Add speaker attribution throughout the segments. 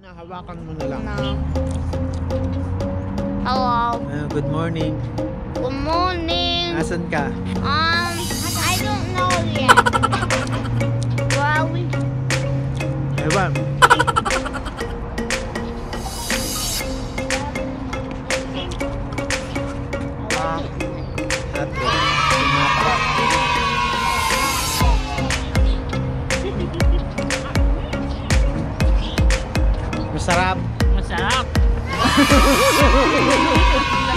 Speaker 1: Hawakan mo na lang.
Speaker 2: No. Hello.
Speaker 1: Good morning.
Speaker 2: Good morning.
Speaker 1: Asan ka?
Speaker 2: I don't know yet. Where are we?
Speaker 1: Ewan. Masarap.
Speaker 3: Masarap. The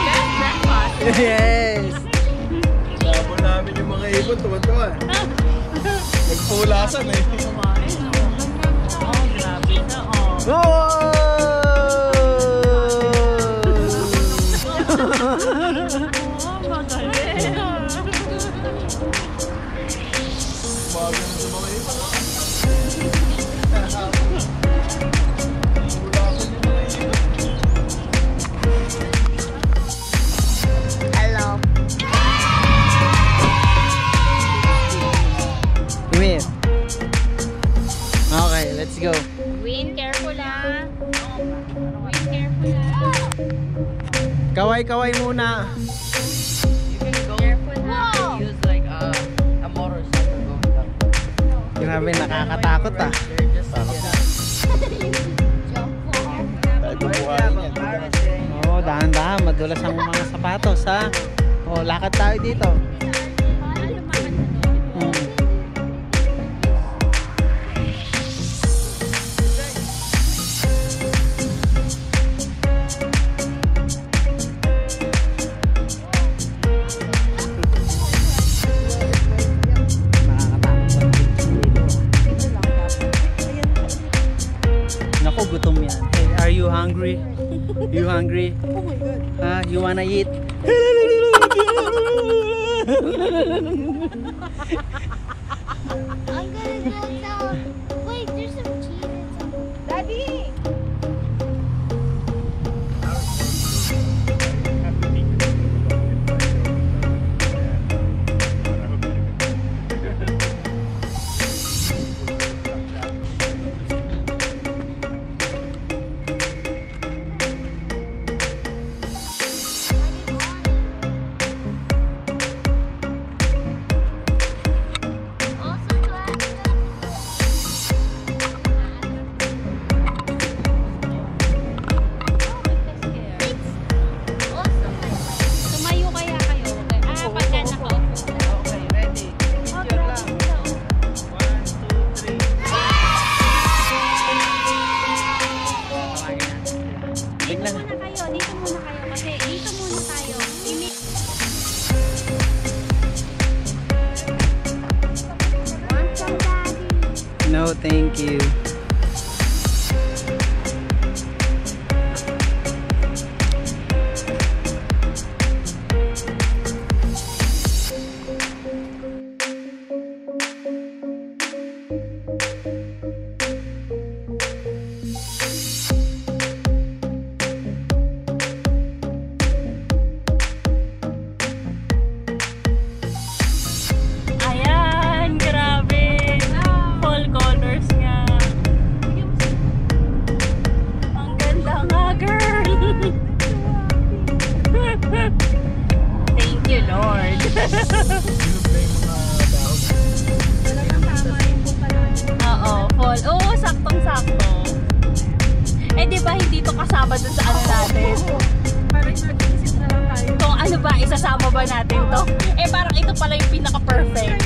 Speaker 3: best breakfast.
Speaker 1: Yes.
Speaker 4: Labo namin yung mga ibon, tuwa-tuwa. Nagpulasan eh.
Speaker 3: Kumain. Oh, grabe na. Oh. Oh, magaling.
Speaker 4: Bago na sa mga ibon.
Speaker 2: Hello.
Speaker 1: Come here. Okay, let's go.
Speaker 2: Win, careful ah. Win, careful ah.
Speaker 1: Kaway-kaway muna.
Speaker 3: You can go
Speaker 2: Careful ah.
Speaker 3: use like a motorcycle going down.
Speaker 1: Grabe, nakakatakot ah.
Speaker 3: They're just
Speaker 4: Tayo bubuhayin yan.
Speaker 1: Oo, dahan-dahan. Madulas ang mga sapatos ha. Oo, lakad tayo dito. Naku, gutom yan. Hey, are you hungry? You hungry? Oh my God. You wanna eat?
Speaker 2: I'm gonna go down. Wait, there's some cheese and some. Daddy! Tumayo kaya kayo. Pagka nakaupo.
Speaker 3: Okay, ready. Picture lang. 1, 2, 3.
Speaker 2: Dito muna kayo. Dito muna kayo. Kasi dito muna tayo. Want some, Daddy?
Speaker 1: No, thank you.
Speaker 3: Ayan, grabe. Fall colors nga. Ang ganda nga, girl. Thank you, Lord. Oo, fall. Oo, saktong-sakto. Eh, di ba hindi to kasama dun sa ano natin? Parang nag-iisip na lang tayo. Kung ano ba, isasama ba natin to? Eh, parang ito pala yung pinaka-perfect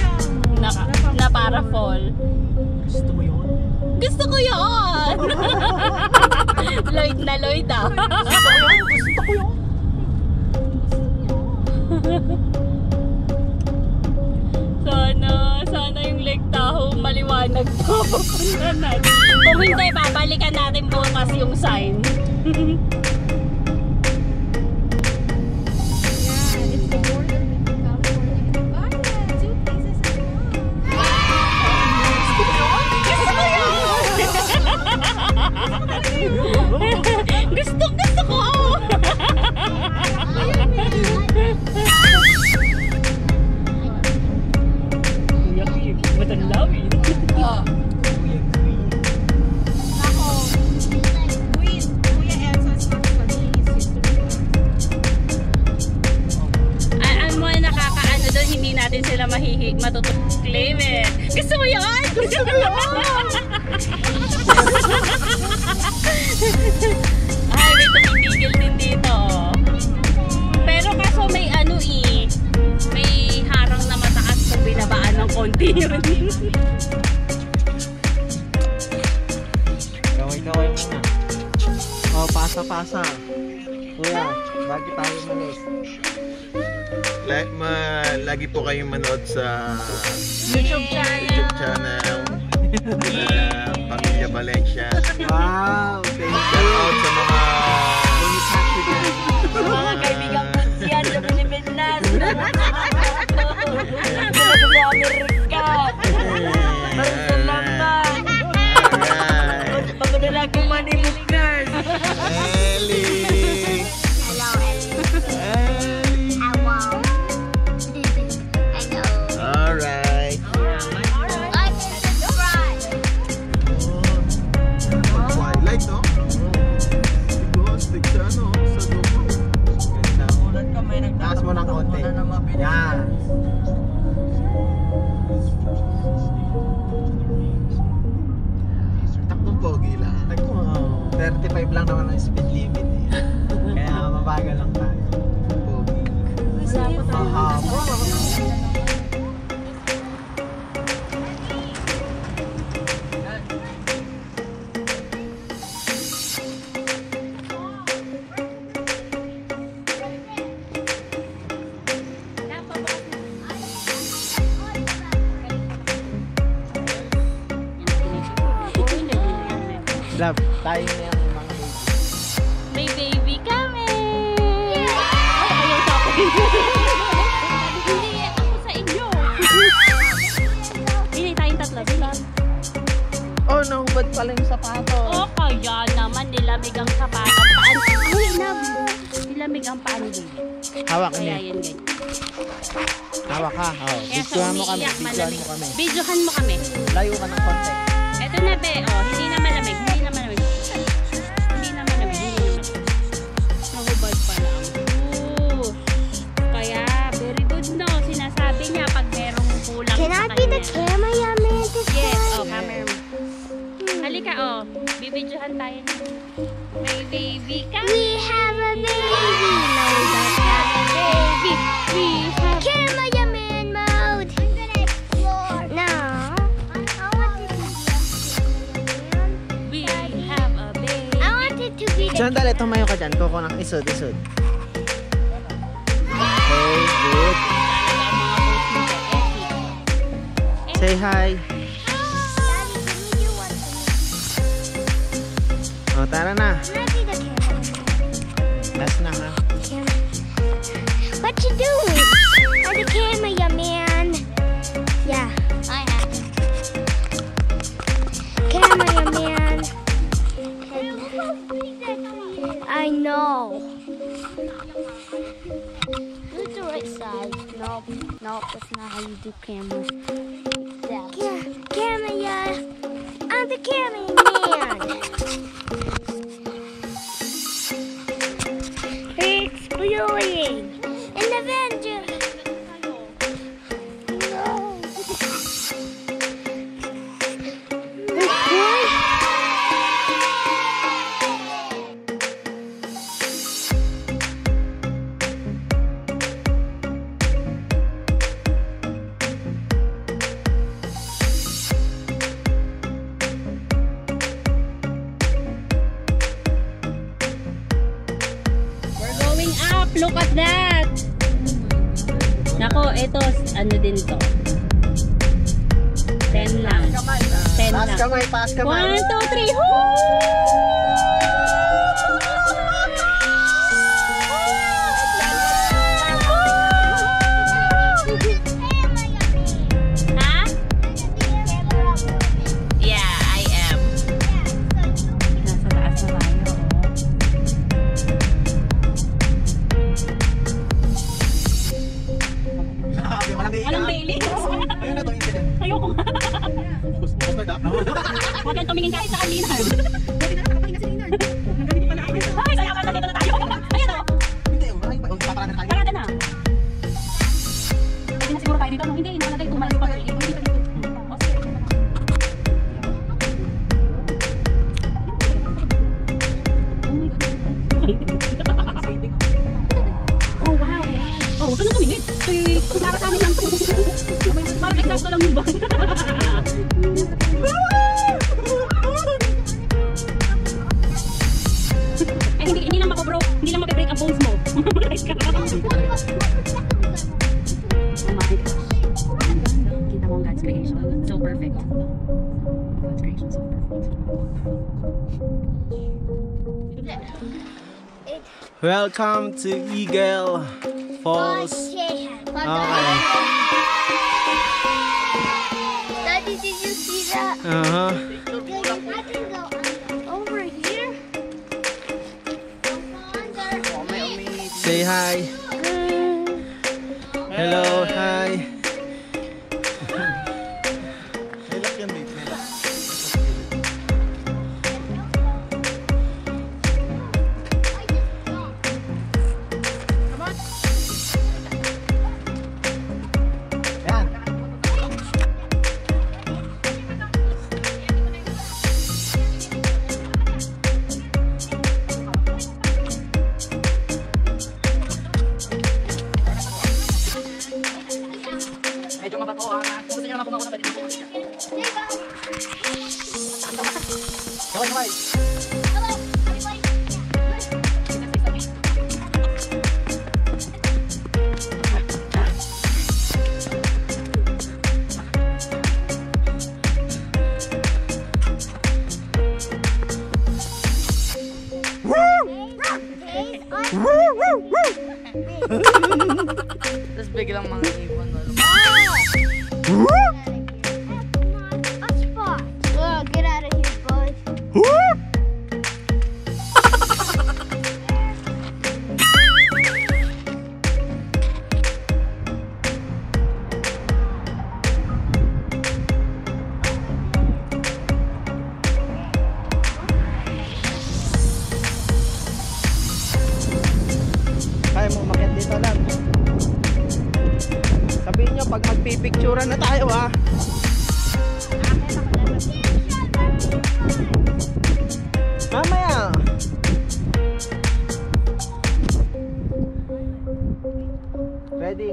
Speaker 3: na para fall.
Speaker 1: Gusto mo yun?
Speaker 3: Gusto ko yun! Lloyd na Lloyd ah.
Speaker 1: Gusto ko yun.
Speaker 3: Sana yung Lake Tahoe maliwanag po. Papunta natin. Kung hindi, babalikan natin bukas yung sign. Gusto ko! What a loving!
Speaker 5: Kaway muna. Oh, pasa. Kuya, bakit tayo malis?
Speaker 4: Lagi po kayong manood sa
Speaker 3: YouTube channel.
Speaker 4: Pamilya Valencia.
Speaker 5: Wow, thank you.
Speaker 4: Shout out sa mga
Speaker 3: Mga kaibigan ko siya sa Pilipinas. Sa Amerika. Salamat. Pagkadala ko manibukan.
Speaker 4: Ellie.
Speaker 2: Hello, Ellie. Hello.
Speaker 4: Alright.
Speaker 2: Like and subscribe.
Speaker 4: Twilight, no? Stick sa ano, sa dugo.
Speaker 5: Taas mo ng konti. Yan.
Speaker 4: Takbong pogi lang.
Speaker 5: 35 lang naman ang speed limit eh. Kaya mabagal lang tayo.
Speaker 4: Pogi.
Speaker 5: Mahaba. Love, tayo na yung mga baby.
Speaker 3: May baby kami! Ayaw sa akin. Hindi, ako sa inyo. Hindi tayong tatlo. Bilang.
Speaker 5: Oh, nahubad pala yung sapato.
Speaker 3: O kaya naman nilamig ang sapat ang paan. Ay, nilamig ang paan din.
Speaker 5: Hawak
Speaker 3: Kaya
Speaker 5: niya.
Speaker 3: yan ganyan.
Speaker 5: Hawak ka. Oh,
Speaker 3: Kaya sa
Speaker 5: videohan mo kami.
Speaker 3: umiiyak,
Speaker 5: Videohan
Speaker 3: malamig.
Speaker 5: mo kami.
Speaker 3: Videohan mo kami.
Speaker 5: Layo ka ng konti.
Speaker 3: Eto na be, oh, hindi na malamig. Hindi na malamig. Hindi na malamig. Hindi na malamig. Nahubad pa lang. Ooh. Kaya, very good no. Sinasabi niya pag merong kulang
Speaker 2: Can
Speaker 3: sa
Speaker 2: I be the
Speaker 3: kanya.
Speaker 2: cameraman this
Speaker 3: Yes,
Speaker 2: time?
Speaker 3: oh, camera mo. Halika, oh. Bibidyohan tayo. May baby ka.
Speaker 2: We have a baby. No, we don't have a baby.
Speaker 3: We have...
Speaker 2: Cameraman mode. I'm gonna explore. No. I want it to be a cameraman.
Speaker 3: We have a baby.
Speaker 2: I want it to be the
Speaker 5: Sandali, tumayo ka dyan. Kuko ng isod. Okay, good. Say hi.
Speaker 2: Daddy, can we do one for me?
Speaker 5: Oh, tara na.
Speaker 2: Can I be the cameraman?
Speaker 5: Last na ha.
Speaker 2: What you doing? I'm the cameraman. Yeah, I have to. Cameraman. I know. Do the right side. No, that's not how you do cameras. Yeah, camera. I'm the cameraman. Exploring. An Avenger. No.
Speaker 3: We're going up. Look at that. Nako, ito, ano din to. 10 lang. 10
Speaker 5: Pass
Speaker 3: lang.
Speaker 5: kamay, pass kamay.
Speaker 3: 1, 2, 3. Ha? Yeah, I am. Nasa taas na tayo. Walang daily.
Speaker 5: Ayun na to, incident.
Speaker 3: Ayoko nga.
Speaker 5: Bus na dapat.
Speaker 3: Huwag kang tumingin kahit sa kanina. Ay, saya ka na dito na tayo. Ayan o.
Speaker 5: Hindi, paparada tayo.
Speaker 3: Parada na. Pwede na siguro tayo dito. No? Hindi, nakalagay tumalas pa. O, sige. Oh, wow. Oh, huwag ka na tumingin. Para sa amin lang to. Parang eksakto lang yung ba? bones mo. Mamatay ka. Oh my gosh. Kita mo ang God's creation. So perfect. God's creation, so perfect.
Speaker 1: Welcome to Eagle Falls. Okay.
Speaker 2: Daddy, did you see that?
Speaker 1: Uh-huh.
Speaker 2: I can go over here.
Speaker 1: Say hi. Hello, hi.
Speaker 4: Melak yan, babe. Melak.
Speaker 5: Yan.
Speaker 3: Medyo mabato ah. Kung gusto nyo naman pumauna, pwede po.
Speaker 5: Kaway, kaway.
Speaker 6: Tapos biglang mga ibon.
Speaker 2: A spot. Oh, get out of here, boys.
Speaker 5: Kaya mo umakyat dito lang. Sabihin nyo pag magpipicturean na tayo ah. Mamaya. Ready?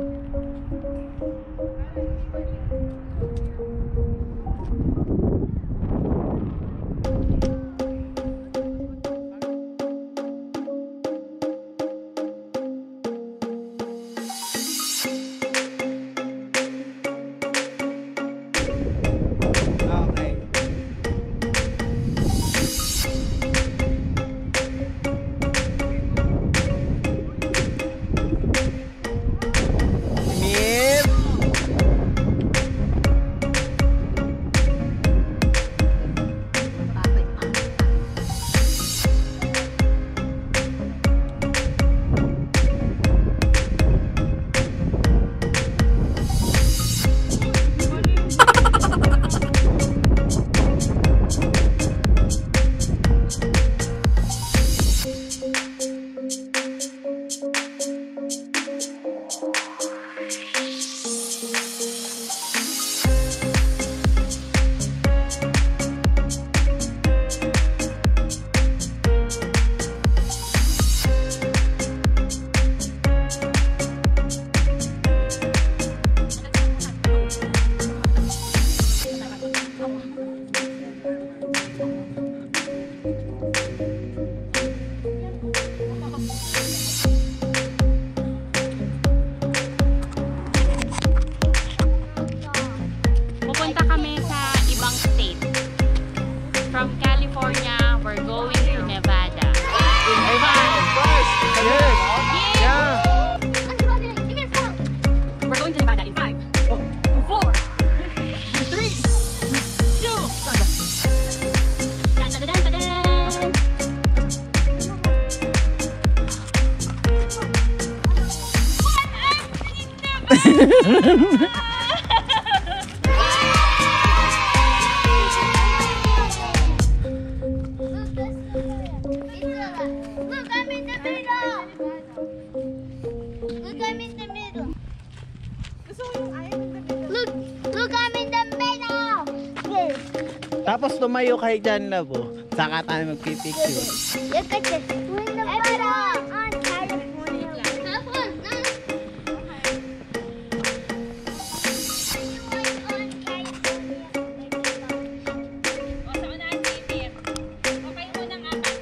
Speaker 5: Okay. Mip.
Speaker 3: Pupunta kami sa ibang state. From California, we're going to Nevada.
Speaker 1: Yes. Yeah.
Speaker 3: We're going to Nevada in 5, 4, 3, 2. Dun, dun, dun, dun, dun.
Speaker 2: Look, I'm in the middle. Look, I'm in the middle. Look, I'm in the middle. Yes.
Speaker 1: Tapos tumayo kayo dyan, labo. Saka tayo magpipicture.
Speaker 2: Look at this. We're in the middle. On California. That one.
Speaker 3: Okay, unang apat.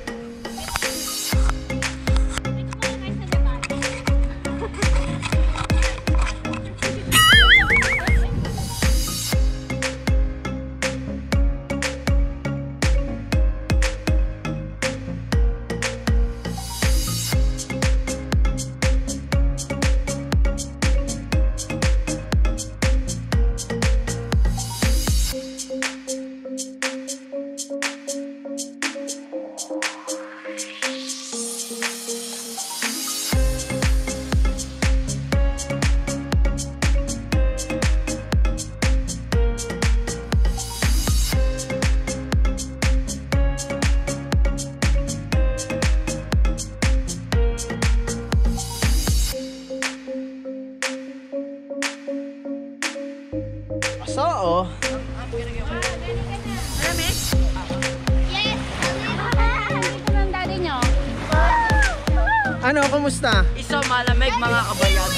Speaker 5: Ano, kumusta?
Speaker 6: Isa malamig mga kabayan.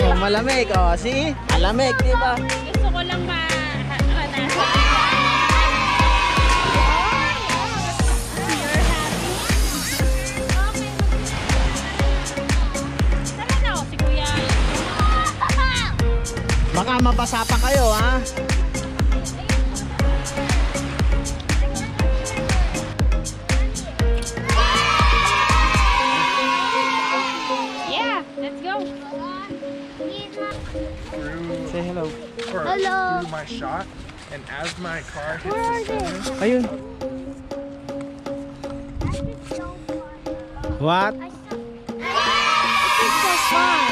Speaker 5: Oh, malamig. Oh, see? Malamig, di ba?
Speaker 3: Gusto ko lang Tara na, si Kuya.
Speaker 5: Baka mabasa pa kayo, ha?
Speaker 3: Yeah, let's go.
Speaker 5: Say hello.
Speaker 2: Hello.
Speaker 4: My shot, and as my car hits
Speaker 2: Where are
Speaker 4: the
Speaker 2: they?
Speaker 4: center,
Speaker 5: Ayun. What?
Speaker 2: This is so fun.